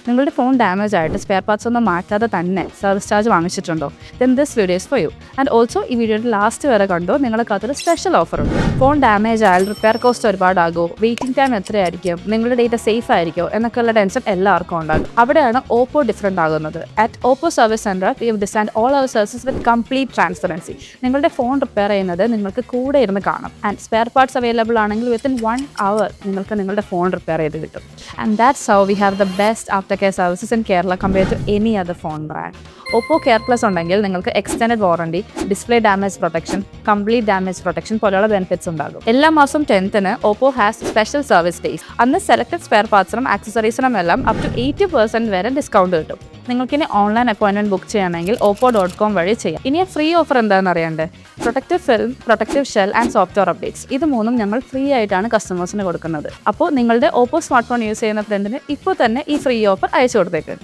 നിങ്ങളുടെ phone damage ആയിട്ട് spare parts ഒന്നും മാറ്റാതെ തന്നെ സർവീസ് ചാർജ് വാങ്ങിച്ചിട്ടുണ്ടോ? Then this video is for you. And also ഈ വീഡിയോയുടെ ലാസ്റ്റ് വരെ കണ്ടോ, നിങ്ങൾക്കതൊരു സ്പെഷ്യൽ ഓഫർ ഉണ്ട്. ഫോൺ ഡാമേജ് ആയാൽ റിപ്പയർ കോസ്റ്റ് ഒരുപാടാകുമോ, വെയിറ്റിംഗ് ടൈം എത്രയായിരിക്കും, നിങ്ങളുടെ ഡേറ്റ സേഫ് ആയിരിക്കുമോ എന്നൊക്കെയുള്ള ടെൻഷൻ എല്ലാവർക്കും ഉണ്ടാകും. അവിടെയാണ് ഓപ്പോ ഡിഫറെൻ്റ് ആകുന്നത്. At Oppo service centre we have designed all our services with complete transparency. നിങ്ങളുടെ ഫോൺ റിപ്പയർ ചെയ്യുന്നത് നിങ്ങൾക്ക് കൂടെ ഇരുന്ന് കാണാം. ആൻഡ് സ്പെയർ പാർട്സ് അവൈലബിൾ ആണെങ്കിൽ വിത്തിൻ 1 hour നിങ്ങൾക്ക് നിങ്ങളുടെ ഫോൺ റിപ്പയർ ചെയ്ത് കിട്ടും. And that's how we have the best after care services in Kerala compare to any other phone brand. Oppo care plus ഉണ്ടെങ്കിൽ നിങ്ങൾക്ക് extended warranty, display damage protection, complete damage protection പോലെയുള്ള benefits ഉണ്ടാകും. എല്ലാ മാസം 10th Oppo has special service days. അന്ന് selected spare പാർട്സിനും ആക്സസറീസിനും എല്ലാം up to 80% വരെ discount കിട്ടും. നിങ്ങൾക്കിനി ഓൺലൈൻ അപ്പോയിൻമെൻറ്റ് ബുക്ക് ചെയ്യണമെങ്കിൽ oppo.com വഴി ചെയ്യാം. ഇനി ഫ്രീ ഓഫർ എന്താണെന്ന് അറിയണ്ടേ? Protective film, protective shell and software updates, ഇത് മൂന്നും ഞങ്ങൾ ഫ്രീ ആയിട്ടാണ് കസ്റ്റമേഴ്സിന് കൊടുക്കുന്നത്. അപ്പോൾ നിങ്ങളുടെ ഓപ്പോ സ്മാർട്ട് ഫോൺ യൂസ് ചെയ്യുന്ന ഫ്രണ്ടിന് ഇപ്പോൾ തന്നെ ഈ ഫ്രീ ഓഫർ അയച്ചു കൊടുത്തേക്ക്.